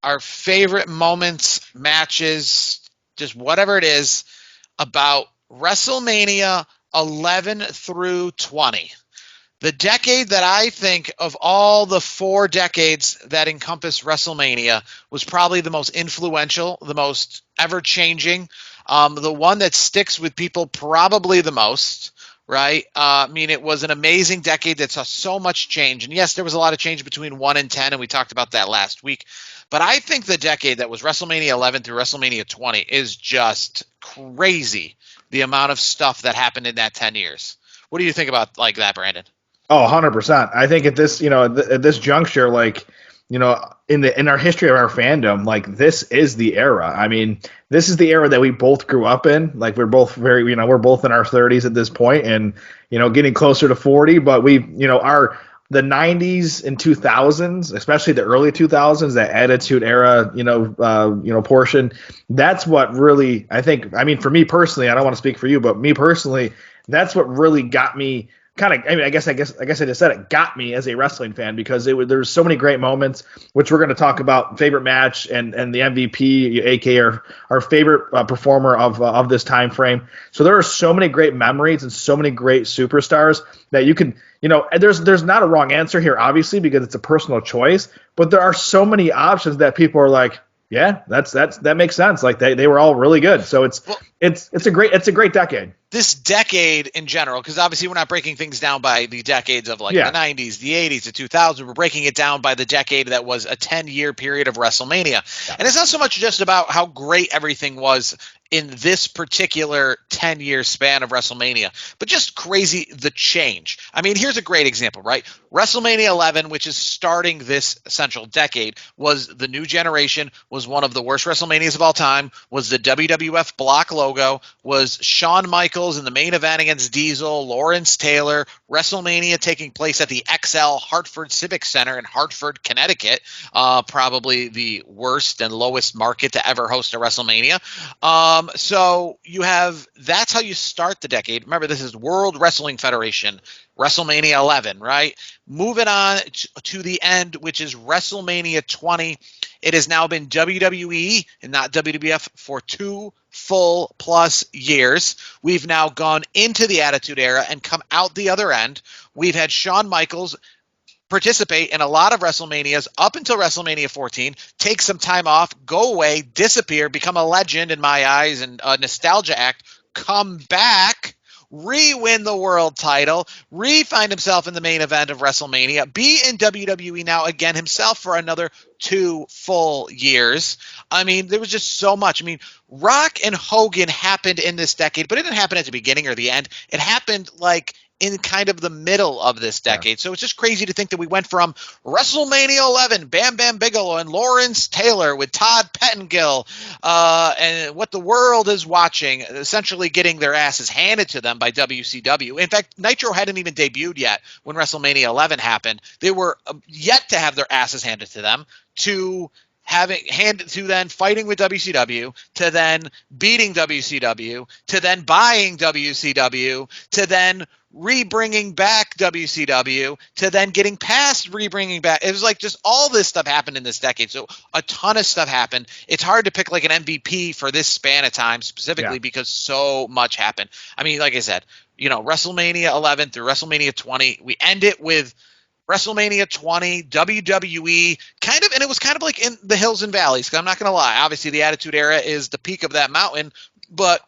our favorite moments, matches, just whatever it is about WrestleMania 11 through 20. The decade that I think of all the 4 decades that encompass WrestleMania was probably the most influential, the most ever-changing, the one that sticks with people probably the most, right? It was an amazing decade that saw so much change. And yes, there was a lot of change between 1 and 10, and we talked about that last week. But I think the decade that was WrestleMania 11 through WrestleMania 20 is just crazy, the amount of stuff that happened in that 10 years. What do you think about like that, Brandon? Oh, 100%. I think at this, at this juncture, in our history of our fandom, like this is the era. I mean, this is the era that we both grew up in. Like we're both we're both in our 30s at this point, and getting closer to 40. But the 90s and 2000s, especially the early 2000s, that Attitude Era, portion. That's what really, I think. I mean, for me personally, I don't want to speak for you, but me personally, that's what really got me. I guess I just said it got me as a wrestling fan, because there's so many great moments, which we're going to talk about, favorite match and the MVP, aka our favorite performer of this time frame. So there are so many great memories and so many great superstars that you can, there's not a wrong answer here, obviously, because it's a personal choice, but there are so many options that people are like, yeah, that makes sense. Like they were all really good. So it's a great decade. This decade in general, because obviously we're not breaking things down by the decades of the 90s, the 80s, the 2000s. We're breaking it down by the decade that was a 10-year period of WrestleMania. Yeah. And it's not so much just about how great everything was in this particular 10-year span of WrestleMania, but just crazy the change. I mean, here's a great example, right? WrestleMania 11, which is starting this essential decade, was the new generation, was one of the worst WrestleManias of all time, was the WWF block logo, was Shawn Michaels in the main event against Diesel, Lawrence Taylor, WrestleMania taking place at the XL Hartford Civic Center in Hartford, Connecticut, probably the worst and lowest market to ever host a WrestleMania. So you have, that's how you start the decade. Remember, this is World Wrestling Federation, WrestleMania 11, right? Moving on to the end, which is WrestleMania 20. It has now been WWE and not WWF for 2 full plus years. We've now gone into the Attitude Era and come out the other end. We've had Shawn Michaels participate in a lot of WrestleManias up until WrestleMania 14, take some time off, go away, disappear, become a legend in my eyes and a nostalgia act, come back, re-win the world title, re-find himself in the main event of WrestleMania, be in WWE now again himself for another 2 full years. I mean, there was just so much. I mean, Rock and Hogan happened in this decade, but it didn't happen at the beginning or the end. It happened like in kind of the middle of this decade. Yeah. So it's just crazy to think that we went from WrestleMania 11, Bam Bam Bigelow and Lawrence Taylor with Todd Pettengill, and what the world is watching, essentially getting their asses handed to them by WCW. In fact, Nitro hadn't even debuted yet when WrestleMania 11 happened. They were yet to have their asses handed to them, to having handed to then fighting with WCW, to then beating WCW, to then buying WCW, to then re-bringing back WCW, to then getting past re-bringing back. It was like just all this stuff happened in this decade. So a ton of stuff happened. It's hard to pick like an MVP for this span of time specifically because so much happened. I mean, like I said, WrestleMania 11 through WrestleMania 20, we end it with WrestleMania 20, WWE, and it was kind of like in the hills and valleys, because I'm not going to lie. Obviously, the Attitude Era is the peak of that mountain, but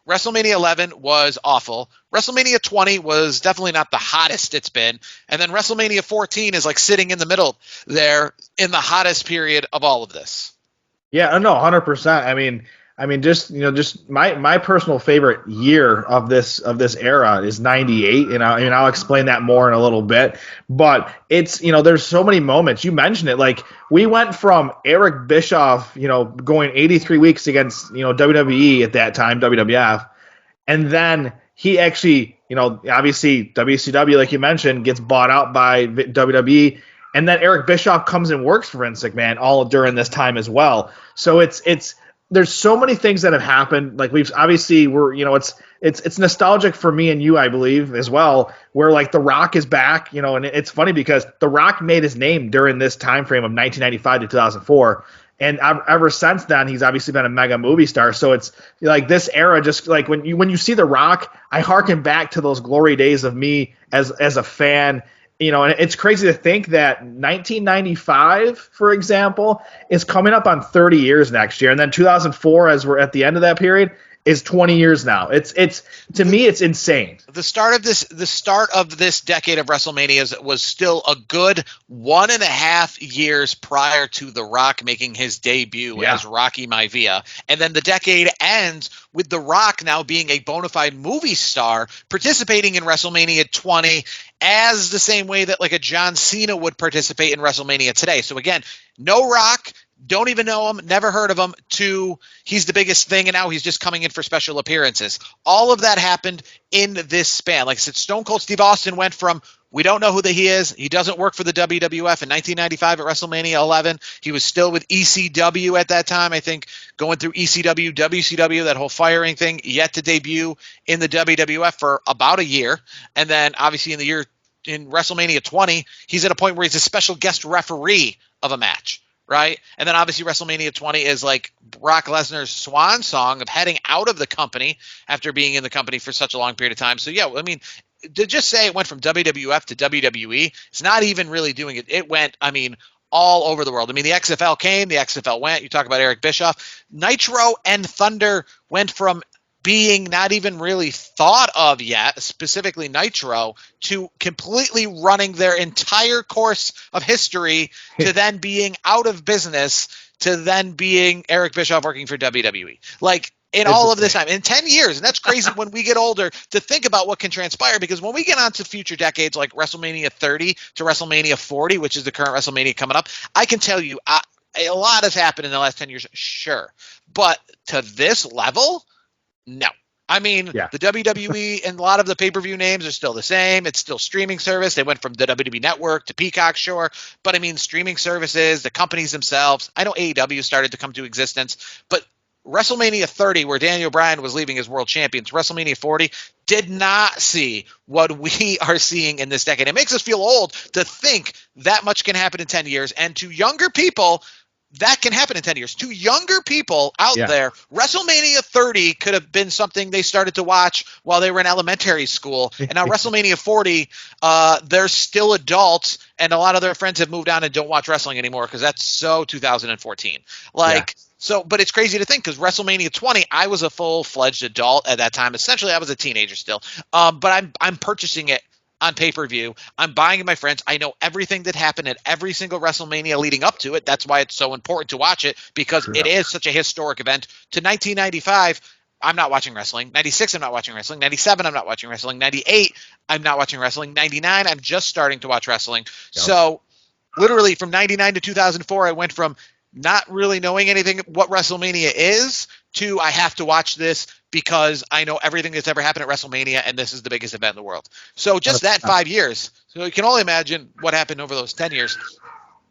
WrestleMania 11 was awful. WrestleMania 20 was definitely not the hottest it's been. And then WrestleMania 14 is like sitting in the middle there in the hottest period of all of this. Yeah, no, 100%. I mean, just my personal favorite year of this era is 98, and I'll explain that more in a little bit. But it's there's so many moments. You mentioned it, like we went from Eric Bischoff, going 83 weeks against WWE at that time, WWF, and then he actually obviously WCW, like you mentioned, gets bought out by WWE. And then Eric Bischoff comes and works for Vince McMahon all during this time as well. So there's so many things that have happened. Like it's nostalgic for me and you, I believe, as well, where like The Rock is back, and it's funny because The Rock made his name during this time frame of 1995 to 2004. And ever since then, he's obviously been a mega movie star. So it's like this era, just like when you see The Rock, I harken back to those glory days of me as a fan. And it's crazy to think that 1995, for example, is coming up on 30 years next year, and then 2004, as we're at the end of that period, is 20 years now. It's to me, it's insane. The start of this decade of WrestleMania was still a good 1.5 years prior to The Rock making his debut as Rocky Maivia. And then the decade ends with The Rock now being a bona fide movie star, participating in WrestleMania 20 as the same way that like a John Cena would participate in WrestleMania today. So again, no Rock. Don't even know him, never heard of him, to he's the biggest thing, and now he's just coming in for special appearances. All of that happened in this span. Like I said, Stone Cold Steve Austin went from we don't know who he is. He doesn't work for the WWF in 1995 at WrestleMania 11. He was still with ECW at that time, I think, going through ECW, WCW, that whole firing thing, yet to debut in the WWF for about a year. And then obviously in WrestleMania 20, he's at a point where he's a special guest referee of a match. Right. And then obviously WrestleMania 20 is like Brock Lesnar's swan song of heading out of the company after being in the company for such a long period of time. So, yeah, I mean, to just say it went from WWF to WWE, it's not even really doing it. It went, I mean, all over the world. I mean, the XFL came, the XFL went. You talk about Eric Bischoff. Nitro and Thunder went from being not even really thought of yet, specifically Nitro, to completely running their entire course of history to then being out of business to then being Eric Bischoff working for WWE. Like in all of this time, in 10 years. And that's crazy when we get older to think about what can transpire, because when we get on to future decades like WrestleMania 30 to WrestleMania 40, which is the current WrestleMania coming up, I can tell you a lot has happened in the last 10 years. Sure. But to this level, no. I mean, the WWE and a lot of the pay-per-view names are still the same. It's still streaming service. They went from the WWE Network to Peacock, sure. But, I mean, streaming services, the companies themselves. I know AEW started to come to existence. But WrestleMania 30, where Daniel Bryan was leaving as world champion, WrestleMania 40 did not see what we are seeing in this decade. It makes us feel old to think that much can happen in 10 years. And to younger people, that can happen in 10 years. To younger people out there, WrestleMania 30 could have been something they started to watch while they were in elementary school. And now WrestleMania 40, they're still adults, and a lot of their friends have moved on and don't watch wrestling anymore because that's so 2014. So, but it's crazy to think because WrestleMania 20, I was a full-fledged adult at that time. Essentially, I was a teenager still. But I'm purchasing it on pay-per-view. I'm buying it, my friends. I know everything that happened at every single WrestleMania leading up to it. That's why it's so important to watch it, because it is such a historic event. To 1995, I'm not watching wrestling. 96, I'm not watching wrestling. 97, I'm not watching wrestling. 98, I'm not watching wrestling. 99, I'm just starting to watch wrestling. So literally from 99 to 2004, I went from not really knowing anything what WrestleMania is to I have to watch this because I know everything that's ever happened at WrestleMania, and this is the biggest event in the world. So just that 5 years. So you can only imagine what happened over those 10 years.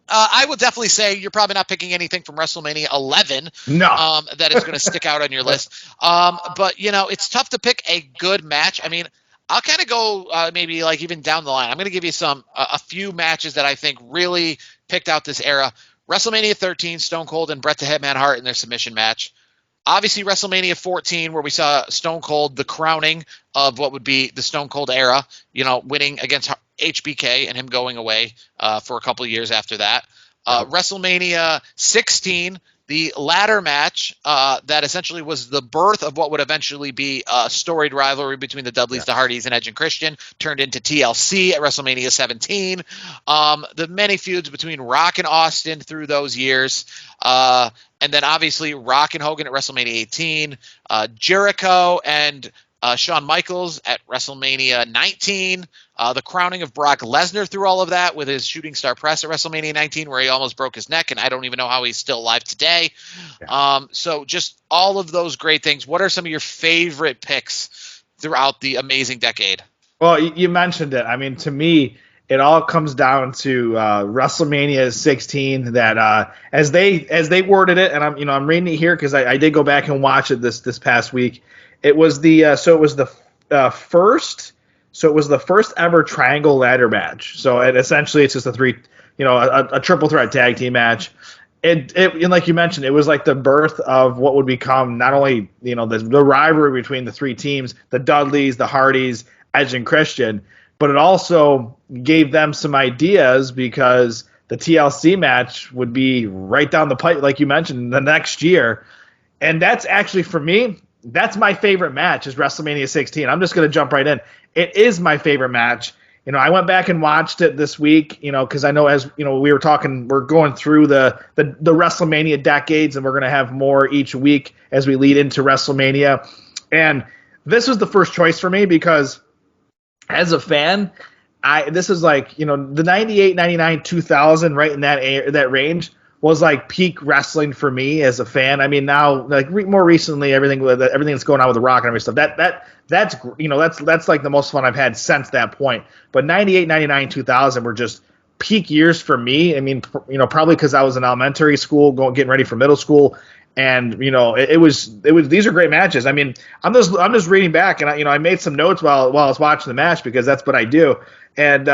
I would definitely say you're probably not picking anything from WrestleMania 11 that is going to stick out on your list. But, you know, it's tough to pick a good match. I mean, I'll kind of go maybe like even down the line. I'm going to give you a few matches that I think really picked out this era. WrestleMania 13, Stone Cold and Bret the Hitman Hart in their submission match. Obviously, WrestleMania 14, where we saw Stone Cold, the crowning of what would be the Stone Cold era, you know, winning against HBK and him going away for a couple of years after that. WrestleMania 16, the ladder match that essentially was the birth of what would eventually be a storied rivalry between the Dudleys, the Hardys, and Edge and Christian, turned into TLC at WrestleMania 17. The many feuds between Rock and Austin through those years. And then obviously Rock and Hogan at WrestleMania 18. Jericho and Shawn Michaels at WrestleMania 19. The crowning of Brock Lesnar through all of that with his shooting star press at WrestleMania 19, where he almost broke his neck, and I don't even know how he's still alive today. So just all of those great things. What are some of your favorite picks throughout the amazing decade? Well, you mentioned it. I mean, to me, it all comes down to WrestleMania 16. That as they worded it, and I'm reading it here because I did go back and watch it this past week. It was the first ever triangle ladder match. So essentially it's just a triple threat tag team match. and like you mentioned, it was like the birth of what would become not only the rivalry between the three teams, the Dudleys, the Hardys, Edge and Christian, but it also gave them some ideas because the TLC match would be right down the pipe, like you mentioned, the next year. And that's actually, for me, that's my favorite match is WrestleMania 16. I'm just going to jump right in. It is my favorite match. I went back and watched it this week, because I know as, we were talking, we're going through the WrestleMania decades, and we're going to have more each week as we lead into WrestleMania. And this was the first choice for me because as a fan, this is like, the 98, 99, 2000, right in that range was like peak wrestling for me as a fan. I mean, now like more recently, everything that's going on with The Rock and every stuff that's like the most fun I've had since that point. But 98, 99, 2000 were just peak years for me. I mean, probably because I was in elementary school, getting ready for middle school, and it was these are great matches. I mean, I'm just reading back, and I made some notes while I was watching the match because that's what I do. And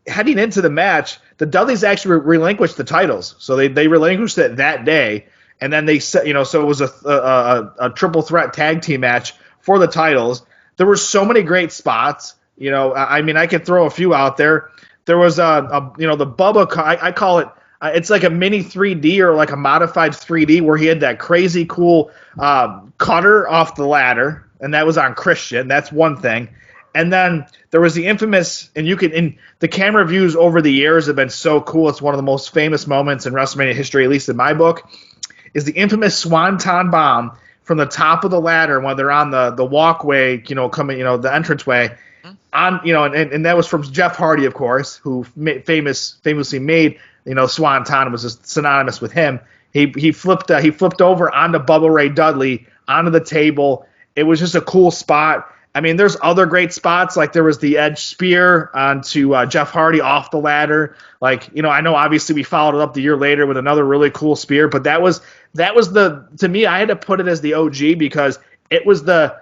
heading into the match, the Dudleys actually relinquished the titles, so they relinquished it that day, and then they set so it was a triple threat tag team match for the titles. There were so many great spots. I mean, I could throw a few out there. There was the Bubba. I call it. It's like a mini 3D or like a modified 3D where he had that crazy cool cutter off the ladder, and that was on Christian. That's one thing. And then there was the infamous, and the camera views over the years have been so cool. It's one of the most famous moments in WrestleMania history, at least in my book, is the infamous Swanton Bomb from the top of the ladder when they're on the walkway, coming, the entranceway. And that was from Jeff Hardy, of course, who famously made, Swanton was just synonymous with him. He flipped over onto Bubba Ray Dudley onto the table. It was just a cool spot. I mean, there's other great spots, like there was the Edge spear onto Jeff Hardy off the ladder. Like, I know obviously we followed it up the year later with another really cool spear, but that was to me, I had to put it as the OG because it was the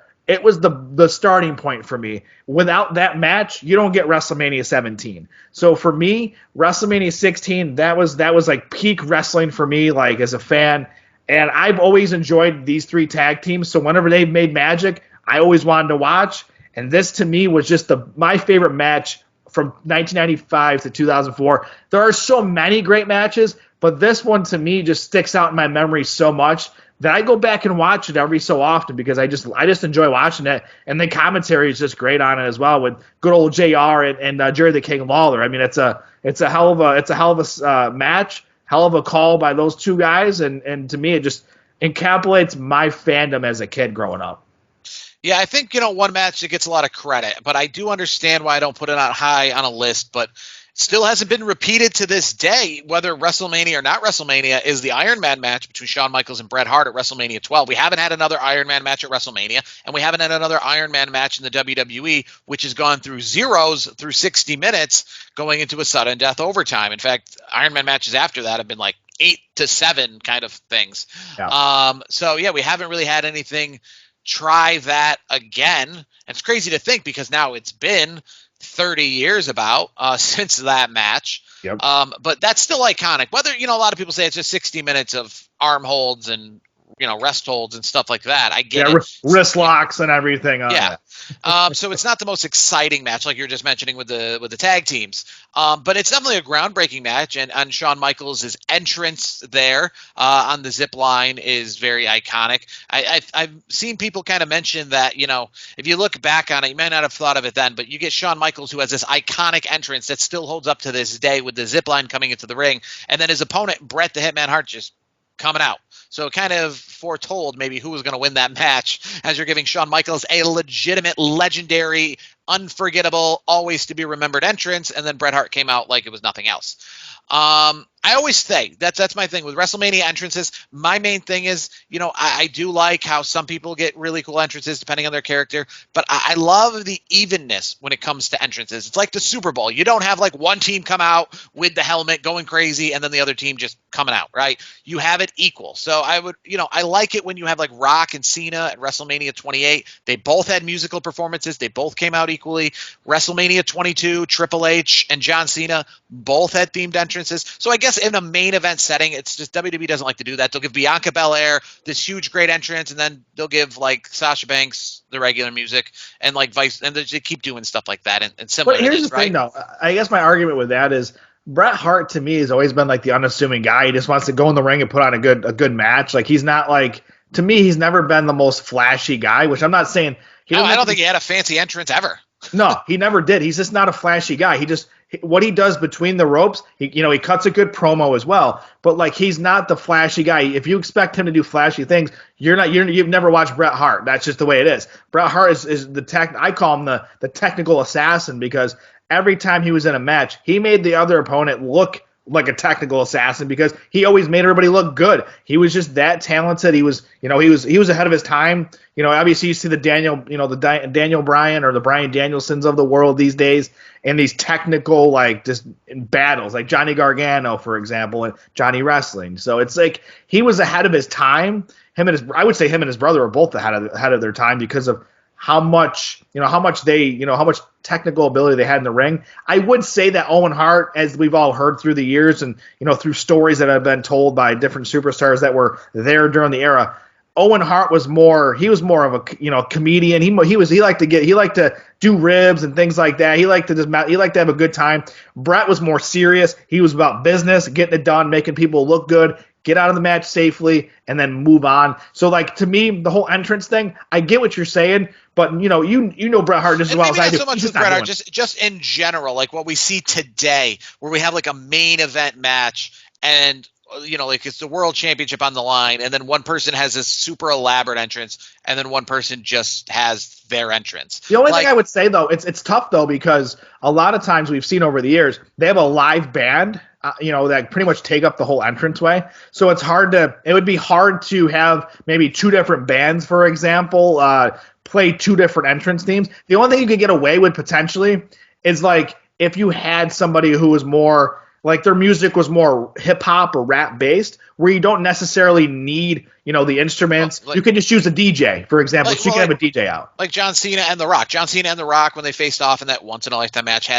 starting point for me. Without that match, you don't get WrestleMania 17. So for me, WrestleMania 16, that was like peak wrestling for me, like as a fan. And I've always enjoyed these three tag teams. So whenever they've made magic, I always wanted to watch, and this to me was just my favorite match from 1995 to 2004. There are so many great matches, but this one to me just sticks out in my memory so much that I go back and watch it every so often because I just enjoy watching it, and the commentary is just great on it as well with good old JR and Jerry the King Lawler. I mean, it's a hell of a match, hell of a call by those two guys, and to me it just encapsulates my fandom as a kid growing up. Yeah, I think, one match that gets a lot of credit, but I do understand why I don't put it out high on a list, but still hasn't been repeated to this day, whether WrestleMania or not WrestleMania, is the Iron Man match between Shawn Michaels and Bret Hart at WrestleMania 12. We haven't had another Iron Man match at WrestleMania, and we haven't had another Iron Man match in the WWE, which has gone through zeros through 60 minutes going into a sudden death overtime. In fact, Iron Man matches after that have been like 8 to 7 kind of things. Yeah. So, yeah, we haven't really had anything try that again. And it's crazy to think because now it's been 30 years since that match. Yep. But that's still iconic. Whether, a lot of people say it's just 60 minutes of arm holds and, rest holds and stuff like that. I get it. Wrist locks and everything. Yeah. So it's not the most exciting match like you're just mentioning with the tag teams. But it's definitely a groundbreaking match, and Shawn Michaels' entrance there on the zip line is very iconic. I've seen people kind of mention that, if you look back on it, you may not have thought of it then, but you get Shawn Michaels, who has this iconic entrance that still holds up to this day with the zip line coming into the ring, and then his opponent, Bret the Hitman Hart, just coming out. So it kind of foretold maybe who was going to win that match, as you're giving Shawn Michaels a legitimate, legendary, unforgettable, always to be remembered entrance, and then Bret Hart came out like it was nothing else. I always say that's my thing with WrestleMania entrances. My main thing is, I do like how some people get really cool entrances depending on their character, but I love the evenness when it comes to entrances. It's like the Super Bowl. You don't have like one team come out with the helmet going crazy and then the other team just coming out, right? You have it equal. So I would, I like it when you have like Rock and Cena at WrestleMania 28. They both had musical performances. They both came out equally. WrestleMania 22, Triple H and John Cena both had themed entrances. So I guess in a main event setting, it's just WWE doesn't like to do that. They'll give Bianca Belair this huge, great entrance, and then they'll give like Sasha Banks the regular music, and like vice, and they keep doing stuff like that. And similar. But here's the thing, though. I guess my argument with that is Bret Hart to me has always been like the unassuming guy. He just wants to go in the ring and put on a good match. Like he's not like, to me, he's never been the most flashy guy. Which I'm not saying. I don't think he had a fancy entrance ever. No, he never did. He's just not a flashy guy. He just, what he does between the ropes, he cuts a good promo as well. But like he's not the flashy guy. If you expect him to do flashy things, you've never watched Bret Hart. That's just the way it is. Bret Hart is I call him the technical assassin, because every time he was in a match, he made the other opponent look like a technical assassin, because he always made everybody look good. He was just that talented. He was ahead of his time. Obviously you see the Daniel Bryan or the Bryan Danielsons of the world these days, and these technical, like, just battles, like Johnny Gargano, for example, and Johnny Wrestling. So it's like he was ahead of his time. I would say him and his brother are both ahead of their time, because of how much technical ability they had in the ring. I would say that Owen Hart, as we've all heard through the years and through stories that have been told by different superstars that were there during the era, Owen Hart was more of a comedian. He liked to do ribs and things like that. He liked to have a good time. Bret was more serious. He was about business, getting it done, making people look good, get out of the match safely, and then move on. So, like, to me, the whole entrance thing, I get what you're saying, but you know Bret Hart just as well as I do. Not so much with Bret Hart, just in general, like what we see today, where we have like a main event match, and like it's the world championship on the line, and then one person has this super elaborate entrance, and then one person just has their entrance. The only thing I would say, though, it's tough, though, because a lot of times we've seen over the years, they have a live band, that pretty much take up the whole entranceway. So it would be hard to have maybe two different bands, for example, play two different entrance themes. The only thing you could get away with potentially is like if you had somebody who was more, like their music was more hip hop or rap based, where you don't necessarily need, the instruments. You can just use a DJ, for example. So you can have a DJ out. Like John Cena and The Rock. John Cena and The Rock, when they faced off in that once in a lifetime match,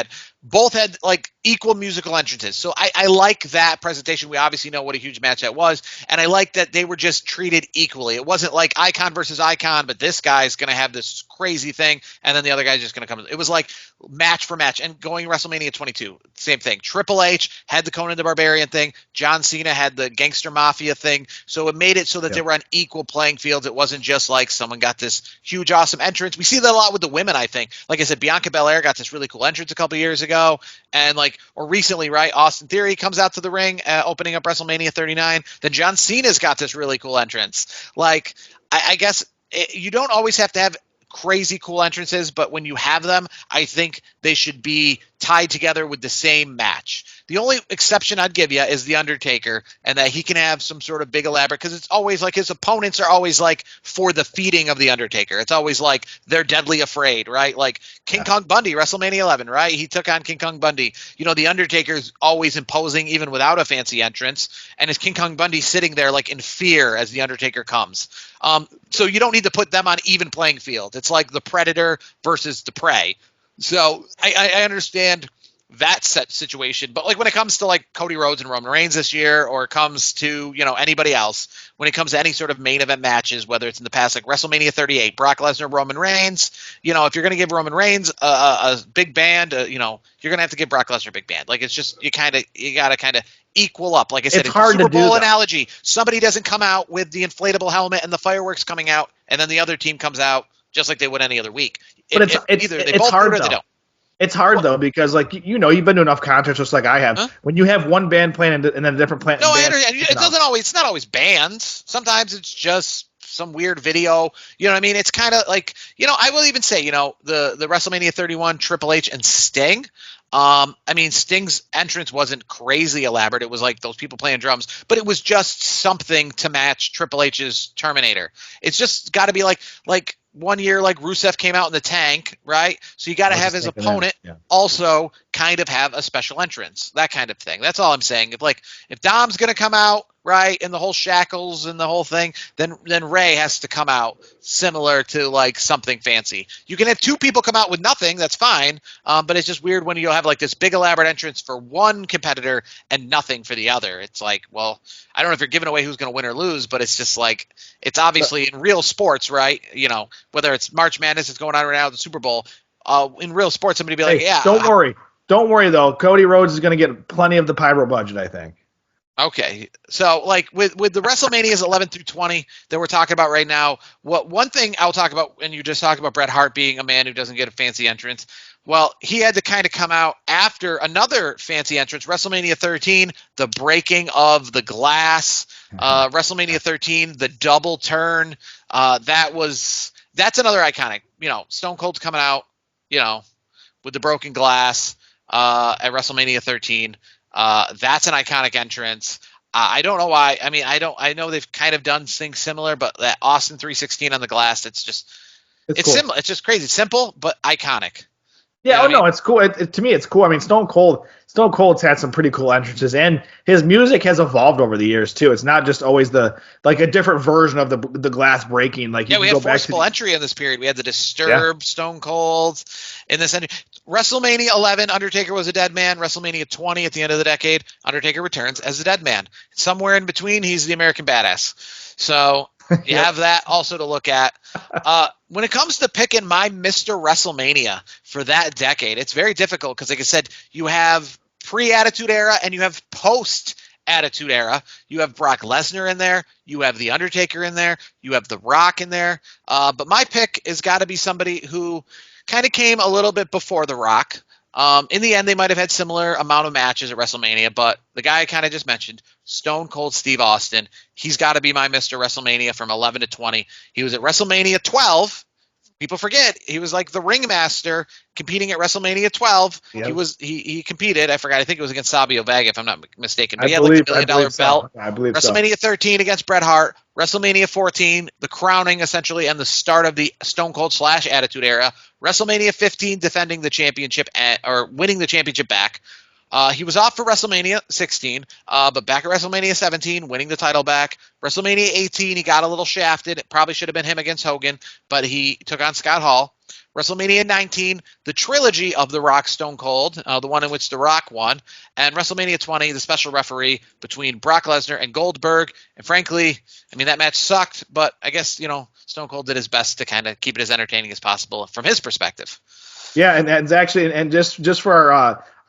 both had like equal musical entrances. So I like that presentation. We obviously know what a huge match that was, and I like that they were just treated equally. It wasn't like icon versus icon, but this guy's going to have this crazy thing, and then the other guy's just going to come. It was like match for match. And going WrestleMania 22, same thing. Triple H had the Conan the Barbarian thing. John Cena had the Gangster Mafia thing. So it made it so that they were on equal playing fields. It wasn't just like someone got this huge, awesome entrance. We see that a lot with the women, I think. Like I said, Bianca Belair got this really cool entrance a couple years ago. And or recently, right? Austin Theory comes out to the ring, opening up WrestleMania 39. Then John Cena's got this really cool entrance. Like, I guess you don't always have to have crazy cool entrances, but when you have them, I think they should be tied together with the same match. The only exception I'd give you is The Undertaker, and that he can have some sort of big elaborate, because it's always like his opponents are always like for the feeding of The Undertaker. It's always like they're deadly afraid, right? Like King Kong Bundy, WrestleMania 11, right? He took on King Kong Bundy. The Undertaker's always imposing even without a fancy entrance, and is King Kong Bundy sitting there like in fear as The Undertaker comes. So you don't need to put them on even playing field. It's like the predator versus the prey. So I understand that set situation, but like when it comes to like Cody Rhodes and Roman Reigns this year, or it comes to anybody else, when it comes to any sort of main event matches, whether it's in the past like WrestleMania 38, Brock Lesnar, Roman Reigns, if you're going to give Roman Reigns a big band, you're going to have to give Brock Lesnar a big band. Like it's just you got to kind of equal up. Like I said, it's hard Super to Bowl do analogy. Somebody doesn't come out with the inflatable helmet and the fireworks coming out, and then the other team comes out just like they would any other week. But it's hard though. It's hard though, because like you've been to enough concerts just like I have. Huh? When you have one band playing and then a different band. No, I understand. It's not always bands. Sometimes it's just some weird video. You know what I mean? It's kind of like, I will even say, the WrestleMania 31 Triple H and Sting. Sting's entrance wasn't crazy elaborate. It was like those people playing drums, but it was just something to match Triple H's Terminator. It's just got to be like 1 year, like Rusev came out in the tank, right? So you got to have his opponent also kind of have a special entrance, that kind of thing. That's all I'm saying. If Dom's going to come out right, and the whole shackles and the whole thing, then Ray has to come out similar to like something fancy. You can have two people come out with nothing, that's fine, but it's just weird when you have like this big elaborate entrance for one competitor and nothing for the other. It's like, well, I don't know if you're giving away who's going to win or lose, but it's just like, it's obviously in real sports, right? You know, whether it's March Madness that's going on right now, the Super Bowl, in real sports, somebody be like, hey, yeah. Don't worry though. Cody Rhodes is going to get plenty of the pyro budget, I think. Okay, so like with the WrestleManias 11 through 20 that we're talking about right now, what one thing I'll talk about, and you just talked about Bret Hart being a man who doesn't get a fancy entrance. Well, he had to kind of come out after another fancy entrance, WrestleMania 13, the breaking of the glass, WrestleMania 13, the double turn. That's another iconic. You know, Stone Cold's coming out, you know, with the broken glass at WrestleMania 13. That's an iconic entrance. I don't know why. I mean, I know they've kind of done things similar, but that Austin 316 on the glass, it's cool. Similar. It's just crazy. Simple, but iconic. Yeah, no, it's cool. To me, it's cool. I mean, Stone Cold's had some pretty cool entrances, and his music has evolved over the years too. It's not just always a different version of the glass breaking. Like, we had forceful entry in this period. We had the Disturbed, Stone Cold in this entry. WrestleMania 11, Undertaker was a dead man. WrestleMania 20, at the end of the decade, Undertaker returns as a dead man. Somewhere in between, he's the American Badass. So you have that also to look at. When it comes to picking my Mr. WrestleMania for that decade, it's very difficult because, like I said, you have pre-Attitude Era and you have post-Attitude Era. You have Brock Lesnar in there. You have The Undertaker in there. You have The Rock in there. But my pick has got to be somebody who kind of came a little bit before The Rock. In the end, they might have had similar amount of matches at WrestleMania, but the guy I kind of just mentioned, Stone Cold Steve Austin, he's got to be my Mr. WrestleMania from 11 to 20. He was at WrestleMania 12. People forget he was like the ringmaster competing at WrestleMania 12. Yep. He competed. I forgot. I think it was against Sabio Vega, if I'm not mistaken. But he had like the $1 million belt. I believe WrestleMania 13 against Bret Hart. WrestleMania 14, the crowning essentially and the start of the Stone Cold / Attitude Era. WrestleMania 15, defending the championship or winning the championship back. He was off for WrestleMania 16, but back at WrestleMania 17, winning the title back. WrestleMania 18, he got a little shafted. It probably should have been him against Hogan, but he took on Scott Hall. WrestleMania 19, the trilogy of The Rock Stone Cold, the one in which The Rock won. And WrestleMania 20, the special referee between Brock Lesnar and Goldberg. And frankly, I mean, that match sucked, but I guess, you know, Stone Cold did his best to kind of keep it as entertaining as possible from his perspective. Yeah, and it's actually, and just for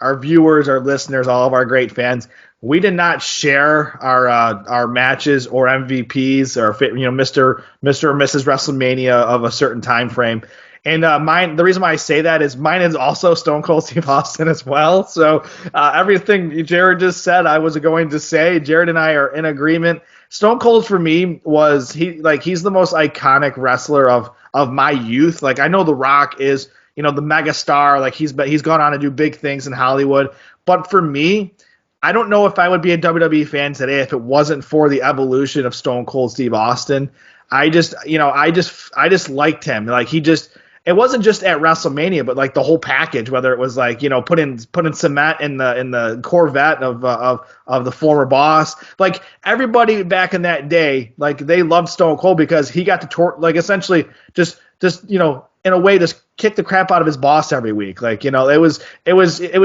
our viewers, our listeners, all of our great fans, we did not share our matches or MVPs or Mr. or Mrs. WrestleMania of a certain time frame. And the reason why I say that is mine is also Stone Cold Steve Austin as well. So everything Jared just said, I was going to say. Jared and I are in agreement. Stone Cold for me he's the most iconic wrestler of my youth. Like, I know The Rock is, you know, the mega star, like he's gone on to do big things in Hollywood. But for me, I don't know if I would be a WWE fan today if it wasn't for the evolution of Stone Cold Steve Austin. I just liked him. Like, it wasn't just at WrestleMania, but like the whole package, whether it was like, you know, putting cement in the Corvette of the former boss. Like, everybody back in that day, like, they loved Stone Cold because he got to essentially just you know, in a way, just kick the crap out of his boss every week. Like, you know, it was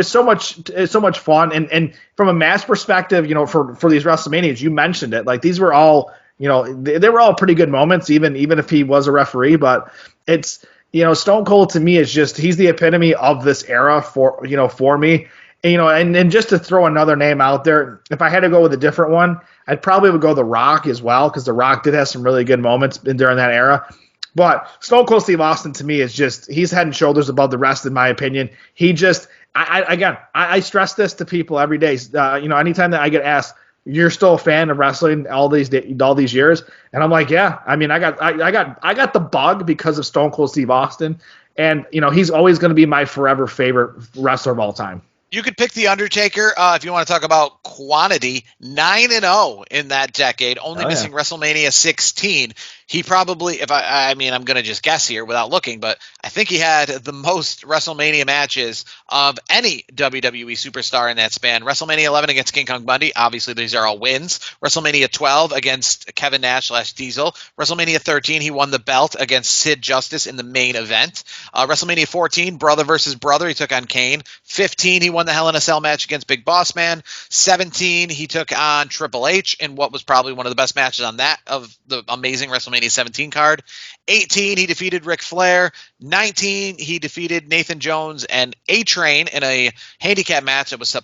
so much fun. And from a match perspective, you know, for these WrestleManias, you mentioned it. Like, these were all, you know, they were all pretty good moments, even if he was a referee. But it's, you know, Stone Cold to me is just, he's the epitome of this era for me. And, you know, and just to throw another name out there, if I had to go with a different one, I'd probably would go The Rock as well, because The Rock did have some really good moments during that era. But Stone Cold Steve Austin to me is just, he's head and shoulders above the rest, in my opinion. He just, I stress this to people every day. You know, anytime that I get asked, you're still a fan of wrestling all these years, and I'm like, yeah. I mean, I got the bug because of Stone Cold Steve Austin, and you know, he's always going to be my forever favorite wrestler of all time. You could pick The Undertaker if you want to talk about quantity. 9-0 in that decade, only Oh, yeah. missing WrestleMania 16. He probably, if I mean, I'm going to just guess here without looking, but I think he had the most WrestleMania matches of any WWE superstar in that span. WrestleMania 11 against King Kong Bundy. Obviously, these are all wins. WrestleMania 12 against Kevin Nash / Diesel. WrestleMania 13, he won the belt against Sid Justice in the main event. WrestleMania 14, brother versus brother. He took on Kane. 15, he won the Hell in a Cell match against Big Boss Man. 17, he took on Triple H in what was probably one of the best matches on that of the amazing WrestleMania 17 card. 18, he defeated Ric Flair. 19, he defeated Nathan Jones and A-Train in a handicap match. It was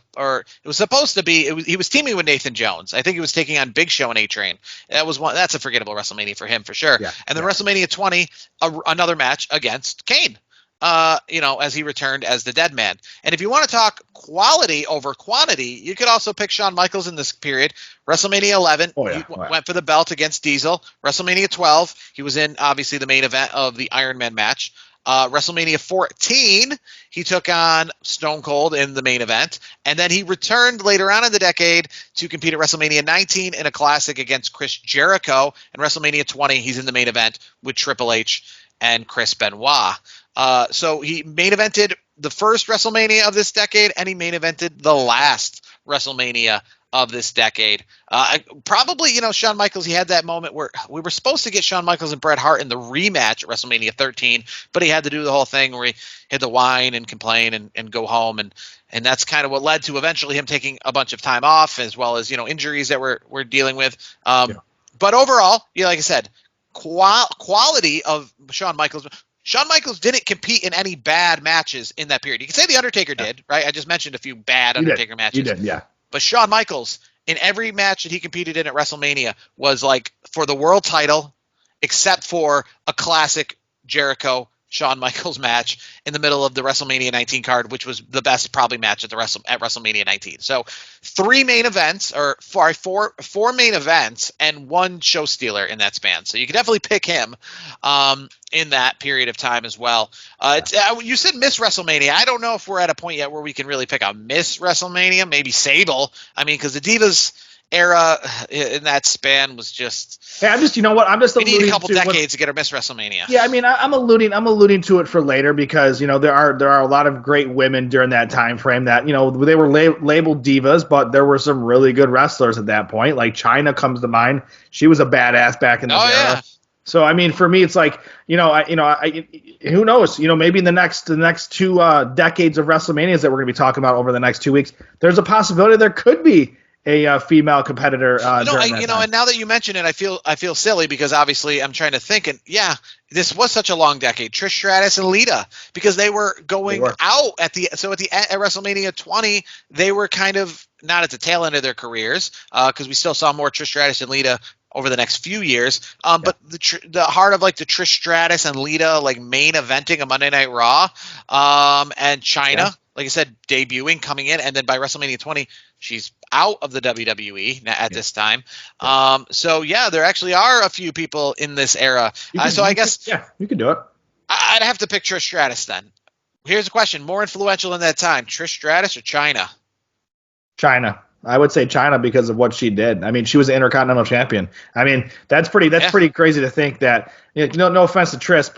supposed to be. He was teaming with Nathan Jones. I think he was taking on Big Show and A-Train. That's a forgettable WrestleMania for him for sure. Yeah, and then WrestleMania 20, another match against Kane. As he returned as the Dead Man. And if you want to talk quality over quantity, you could also pick Shawn Michaels in this period. WrestleMania 11, he went for the belt against Diesel. WrestleMania 12, he was in, obviously, the main event of the Iron Man match. WrestleMania 14, he took on Stone Cold in the main event. And then he returned later on in the decade to compete at WrestleMania 19 in a classic against Chris Jericho. And WrestleMania 20, he's in the main event with Triple H and Chris Benoit. So he main evented the first WrestleMania of this decade, and he main evented the last WrestleMania of this decade. Probably, Shawn Michaels, he had that moment where we were supposed to get Shawn Michaels and Bret Hart in the rematch at WrestleMania 13, but he had to do the whole thing where he had to whine and complain and go home. And that's kind of what led to eventually him taking a bunch of time off, as well as, injuries that we're dealing with. But overall, like I said, quality of Shawn Michaels. Shawn Michaels didn't compete in any bad matches in that period. You can say The Undertaker did, right? I just mentioned a few bad Undertaker matches. You did, yeah. But Shawn Michaels, in every match that he competed in at WrestleMania, was like for the world title, except for a classic Jericho Shawn Michaels match in the middle of the WrestleMania 19 card, which was the best probably match at WrestleMania 19. So four main events and one show stealer in that span. So you can definitely pick him in that period of time as well. You said Miss WrestleMania. I don't know if we're at a point yet where we can really pick a Miss WrestleMania. Maybe Sable. I mean, because the Divas era in that span was just. Hey, I'm just we need a couple decades to get our Miss WrestleMania. Yeah, I mean, I'm alluding to it for later because there are a lot of great women during that time frame that they were labeled divas, but there were some really good wrestlers at that point. Like Chyna comes to mind. She was a badass back in this era. Yeah. So I mean, for me, it's like who knows? Maybe in the next two decades of WrestleManias that we're going to be talking about over the next 2 weeks, there's a possibility there could be a female competitor. And now that you mention it, I feel silly because obviously I'm trying to think, and yeah, this was such a long decade. Trish Stratus and Lita, because they were going out at WrestleMania 20, they were kind of not at the tail end of their careers because we still saw more Trish Stratus and Lita over the next few years. But the heart of like the Trish Stratus and Lita like main eventing a Monday Night Raw, and Chyna, like I said, debuting, coming in, and then by WrestleMania 20, she's out of the WWE at this time. So there actually are a few people in this era. I guess you can do it. I'd have to pick Trish Stratus then. Here's a question: more influential in that time, Trish Stratus or Chyna? Chyna. I would say Chyna because of what she did. I mean, she was the Intercontinental Champion. I mean, that's pretty crazy to think that. No offense to Trish,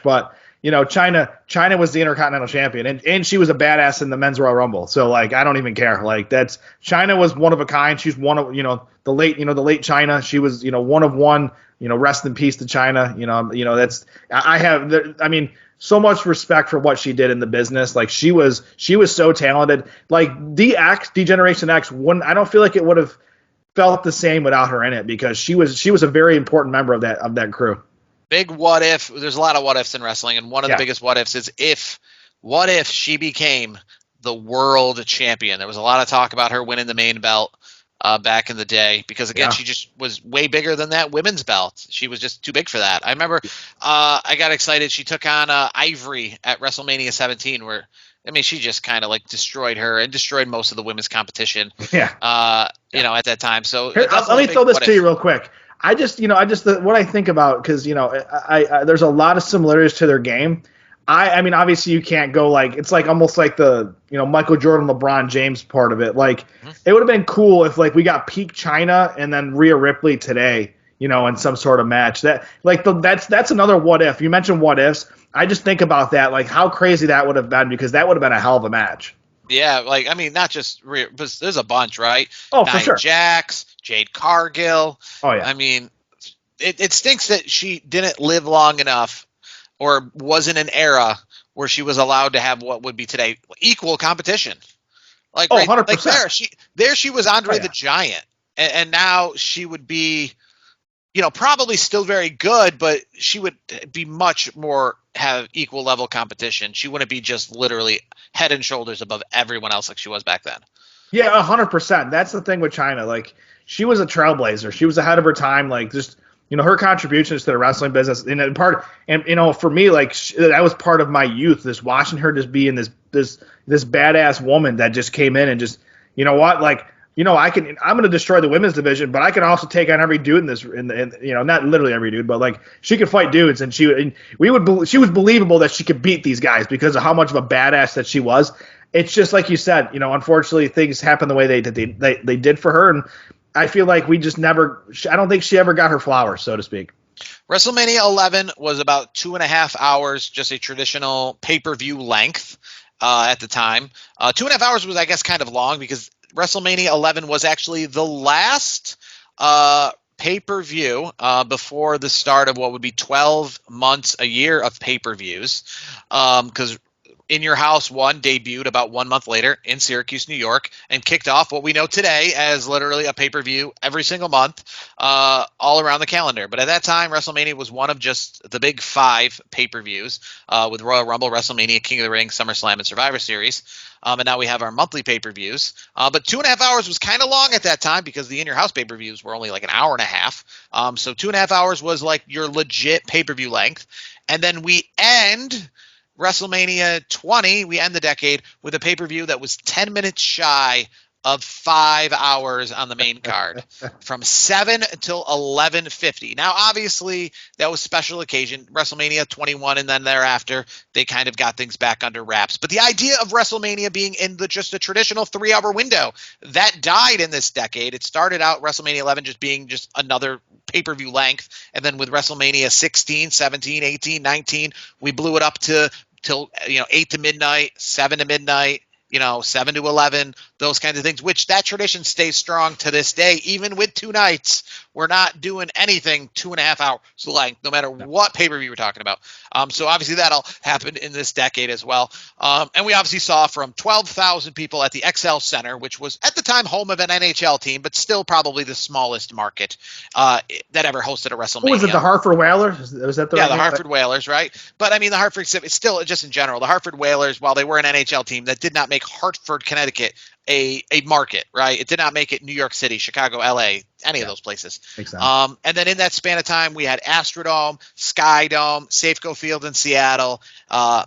but Chyna was the Intercontinental Champion, and she was a badass in the Men's Royal Rumble. So like, I don't even care. Like Chyna was one of a kind. She's one of the late Chyna. She was one of one. Rest in peace to Chyna. I mean, so much respect for what she did in the business. Like she was so talented. Like D-Generation X I don't feel like it would have felt the same without her in it because she was a very important member of that crew. Big what if. There's a lot of what ifs in wrestling, and one of the biggest what ifs is what if she became the world champion? There was a lot of talk about her winning the main belt back in the day because, again, she just was way bigger than that women's belt. She was just too big for that. I remember I got excited. She took on Ivory at WrestleMania 17 where, I mean, she just kind of like destroyed her and destroyed most of the women's competition at that time. So let me throw this to you real quick. What I think about, because I there's a lot of similarities to their game. I mean, obviously you can't go like it's like almost like the Michael Jordan, LeBron James part of it. Like it would have been cool if like we got peak China and then Rhea Ripley today, in some sort of match. That like that's another what if. You mentioned what ifs. I just think about that, like how crazy that would have been because that would have been a hell of a match. Yeah, like I mean, not just Rhea, but there's a bunch, right? Oh, Nia for sure. Jax, Jade Cargill. Oh yeah. I mean, it stinks that she didn't live long enough or was in an era where she was allowed to have what would be today equal competition. Like, Oh, right, 100%. like there she was Andre the yeah. Giant, and now she would be, probably still very good, but she would be much more have equal level competition. She wouldn't be just literally head and shoulders above everyone else like she was back then. Yeah, 100%. That's the thing with China. Like she was a trailblazer. She was ahead of her time. Like just her contributions to the wrestling business and for me, like that was part of my youth. This watching her just being this badass woman that just came in and just like. I'm going to destroy the women's division, but I can also take on every dude in this, not literally every dude, but like she could fight dudes, and she was believable that she could beat these guys because of how much of a badass that she was. It's just like you said, unfortunately things happen the way they did for her, and I feel like we just never. I don't think she ever got her flowers, so to speak. WrestleMania 11 was about 2.5 hours, just a traditional pay-per-view length at the time. 2.5 hours was, I guess, kind of long because WrestleMania 11 was actually the last pay-per-view before the start of what would be 12 months a year of pay-per-views, because In Your House 1 debuted about 1 month later in Syracuse, New York, and kicked off what we know today as literally a pay-per-view every single month all around the calendar. But at that time, WrestleMania was one of just the big 5 pay-per-views with Royal Rumble, WrestleMania, King of the Ring, SummerSlam, and Survivor Series. And now we have our monthly pay-per-views. But 2.5 hours was kind of long at that time because the In Your House pay-per-views were only like an hour and a half. So 2.5 hours was like your legit pay-per-view length. And then we end WrestleMania 20, we end the decade with a pay-per-view that was 10 minutes shy of 5 hours on the main card from 7 until 11:50. Now, obviously, that was special occasion, WrestleMania 21, and then thereafter, they kind of got things back under wraps. But the idea of WrestleMania being in just a traditional 3-hour window, that died in this decade. It started out WrestleMania 11 just being just another pay-per-view length, and then with WrestleMania 16, 17, 18, 19, we blew it up till 8 to midnight, 7 to midnight, 7 to 11, those kinds of things, which that tradition stays strong to this day. Even with 2 nights, we're not doing anything 2.5 hours length, no matter what pay-per-view we're talking about. So obviously that'll happen in this decade as well. And we obviously saw from 12,000 people at the XL Center, which was at the time home of an NHL team, but still probably the smallest market that ever hosted a WrestleMania. Was it the Hartford Whalers? Was that the the Hartford Whalers, right? But I mean, the Hartford, it's still just in general, the Hartford Whalers, while they were an NHL team, that did not make Hartford, Connecticut a market, right? It did not make it New York City, Chicago, LA, any of those places. And then in that span of time, we had Astrodome, Skydome, Safeco Field in Seattle,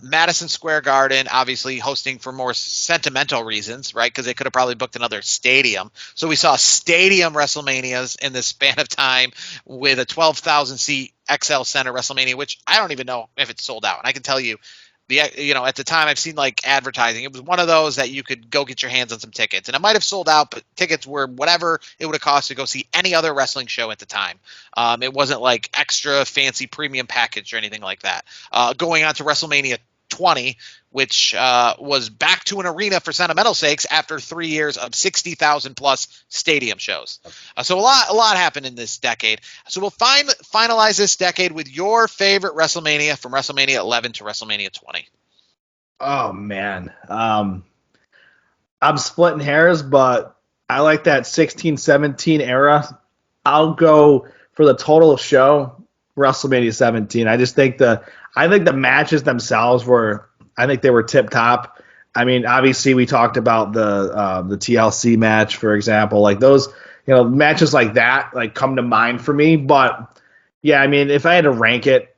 Madison Square Garden, obviously hosting for more sentimental reasons, right? Because they could have probably booked another stadium. So we saw stadium WrestleManias in this span of time with a 12,000 seat XL Center WrestleMania, which I don't even know if it's sold out. And I can tell you, at the time I've seen like advertising. It was one of those that you could go get your hands on some tickets, and it might have sold out, but tickets were whatever it would have cost to go see any other wrestling show at the time. It wasn't like extra fancy premium package or anything like that. Going on to WrestleMania 20, which was back to an arena for sentimental sakes after 3 years of 60,000 plus stadium shows. So a lot happened in this decade. So we'll finalize this decade with your favorite WrestleMania from WrestleMania 11 to WrestleMania 20. Oh man, I'm splitting hairs, but I like that 16-17 era. I'll go for the total show WrestleMania 17. I just think the matches themselves were, I think they were tip top. I mean, obviously we talked about the TLC match, for example, like those, matches like that, like come to mind for me. But yeah, I mean, if I had to rank it,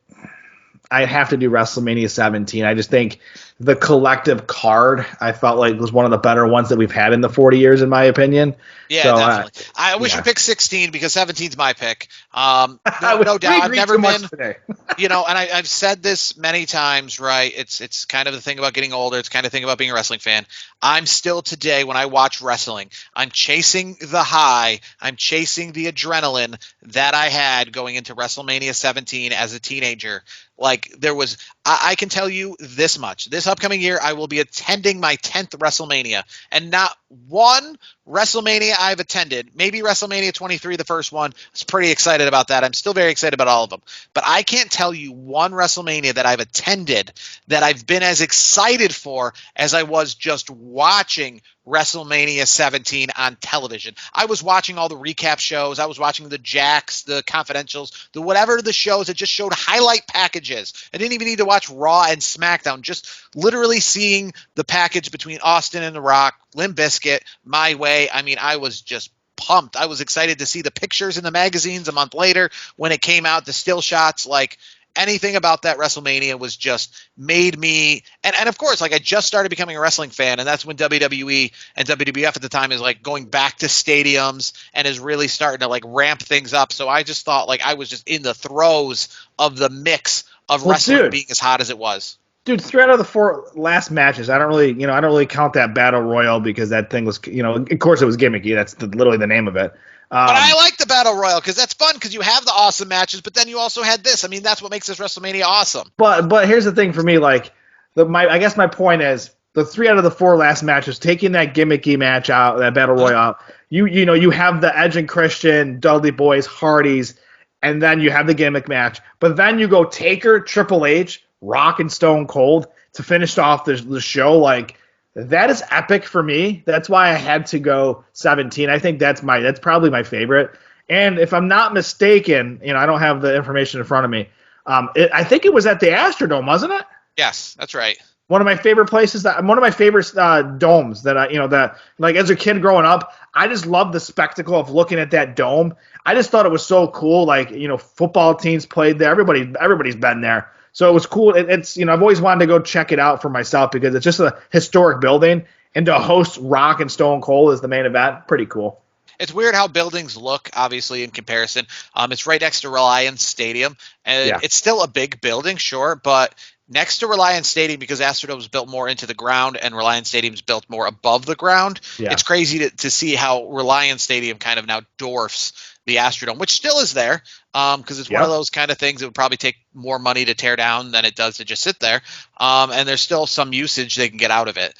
I'd have to do WrestleMania 17. I just think the collective card, I felt like was one of the better ones that we've had in the 40 years, in my opinion. Yeah, So definitely. I wish yeah. we picked 16 because 17 is my pick. No We doubt. I've agreed never too much been, today. and I've said this many times, right? It's kind of the thing about getting older. It's kind of the thing about being a wrestling fan. I'm still today, when I watch wrestling, I'm chasing the high. I'm chasing the adrenaline that I had going into WrestleMania 17 as a teenager. Like there was, I can tell you this much. This upcoming year, I will be attending my 10th WrestleMania, and not one WrestleMania I've attended, maybe WrestleMania 23, the first one. I was pretty excited about that. I'm still very excited about all of them. But I can't tell you one WrestleMania that I've attended that I've been as excited for as I was just watching WrestleMania 17 on television. I was watching all the recap shows. I was watching the Jacks, the Confidentials, the whatever the shows that just showed highlight packages. I didn't even need to watch Raw and SmackDown. Just literally seeing the package between Austin and The Rock, Limp Bizkit, My Way. I mean, I was just pumped. I was excited to see the pictures in the magazines a month later when it came out, the still shots. Like anything about that WrestleMania was just made me, and of course, like I just started becoming a wrestling fan, and that's when WWE and WWF at the time is like going back to stadiums and is really starting to like ramp things up. So I just thought like I was just in the throes of the mix of wrestling being as hot as it was. Dude, 3 out of the 4 last matches, I don't really count that battle royal because that thing was, of course it was gimmicky. That's literally the name of it. But I like the battle royal because that's fun because you have the awesome matches, but then you also had this. I mean, that's what makes this WrestleMania awesome. But here's the thing for me, like I guess my point is the 3 out of the 4 last matches, taking that gimmicky match out, that battle royal out, you have the Edge and Christian, Dudley Boys, Hardys, and then you have the gimmick match. But then you go Taker, Triple H, Rock, and Stone Cold to finish off the show. Like that is epic for me. That's why I had to go 17. I think that's probably my favorite. And if I'm not mistaken, I don't have the information in front of me. I think it was at the Astrodome, wasn't it? Yes, that's right. One of my favorite places, one of my favorite domes that that like as a kid growing up, I just loved the spectacle of looking at that dome. I just thought it was so cool. Like football teams played there. Everybody's been there. So it was cool. It's I've always wanted to go check it out for myself because it's just a historic building, and to host Rock and Stone Cold as the main event, pretty cool. It's weird how buildings look, obviously, in comparison. It's right next to Reliance Stadium, and It's still a big building, sure, but next to Reliance Stadium, because Astrodome was built more into the ground and Reliance Stadium is built more above the ground, It's crazy to see how Reliance Stadium kind of now dwarfs the Astrodome, which still is there, because it's one of those kind of things that would probably take more money to tear down than it does to just sit there. And there's still some usage they can get out of it.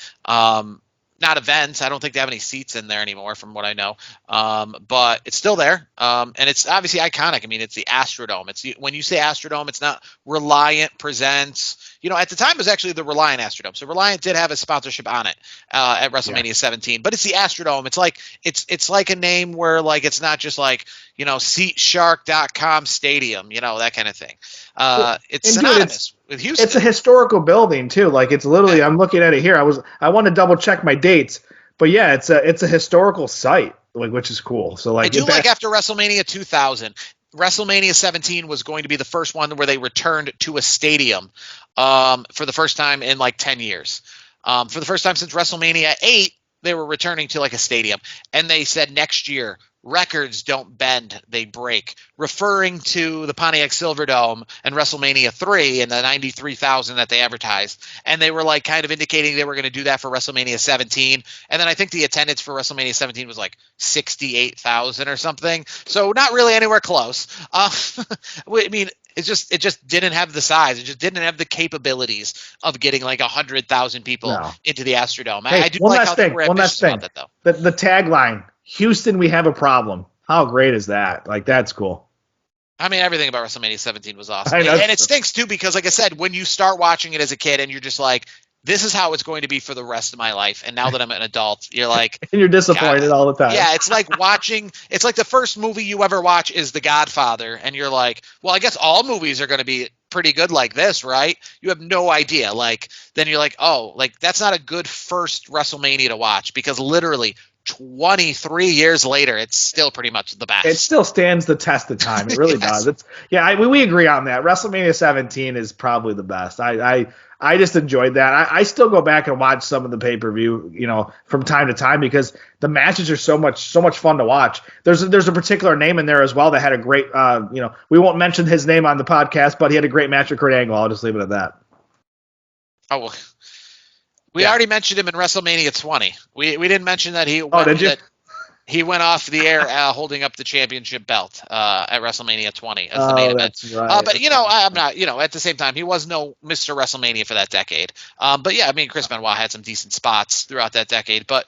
Not events. I don't think they have any seats in there anymore from what I know. But it's still there. And it's obviously iconic. I mean, it's the Astrodome. When you say Astrodome, it's not Reliant Presents. At the time it was actually the Reliant Astrodome. So Reliant did have a sponsorship on it at WrestleMania 17, but it's the Astrodome. It's like it's like a name where like it's not just like SeatShark.com Stadium, that kind of thing. It's synonymous with Houston. It's a historical building too. Like it's literally, I'm looking at it here. I want to double check my dates, but yeah, it's a historical site, like which is cool. So like I do like after WrestleMania 2000. WrestleMania 17 was going to be the first one where they returned to a stadium for the first time in like 10 years. For the first time since WrestleMania 8, they were returning to like a stadium. And they said next year, records don't bend, they break, referring to the Pontiac Silverdome and WrestleMania 3 and the 93,000 that they advertised. And they were like kind of indicating they were going to do that for WrestleMania 17. And then I think the attendance for WrestleMania 17 was like 68,000 or something. So not really anywhere close. I mean, it just didn't have the size. It just didn't have the capabilities of getting like 100,000 people into the Astrodome. Hey, I do like how they were ambitious about that, though. The tagline, Houston, we have a problem. How great is that? Like, that's cool. I mean, everything about WrestleMania 17 was awesome. And it stinks, too, because, like I said, when you start watching it as a kid and you're just like, this is how it's going to be for the rest of my life. And now that I'm an adult, you're like... and you're disappointed all the time. Yeah, it's like it's like the first movie you ever watch is The Godfather. And you're like, well, I guess all movies are going to be pretty good like this, right? You have no idea. Like, then you're like, oh, like that's not a good first WrestleMania to watch because literally 23 years later, it's still pretty much the best. It still stands the test of time. It really Yes. does. We agree on that. WrestleMania 17 is probably the best. I just enjoyed that. I still go back and watch some of the pay-per-view, from time to time because the matches are so much fun to watch. There's a particular name in there as well that had a great, we won't mention his name on the podcast, but he had a great match with Kurt Angle. I'll just leave it at that. Oh, well. We already mentioned him in WrestleMania 20. We didn't mention that he he went off the air holding up the championship belt at WrestleMania 20 as the main event. That's right. But I'm not. At the same time, he was no Mr. WrestleMania for that decade. But yeah, I mean, Chris Benoit had some decent spots throughout that decade. But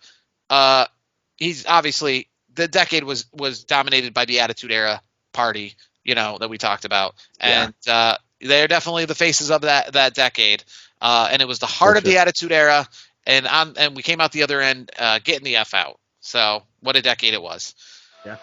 he's obviously the decade was dominated by the Attitude Era party, that we talked about, and they're definitely the faces of that decade. And it was the heart of the Attitude Era, and we came out the other end getting the F out. So what a decade it was. Yeah.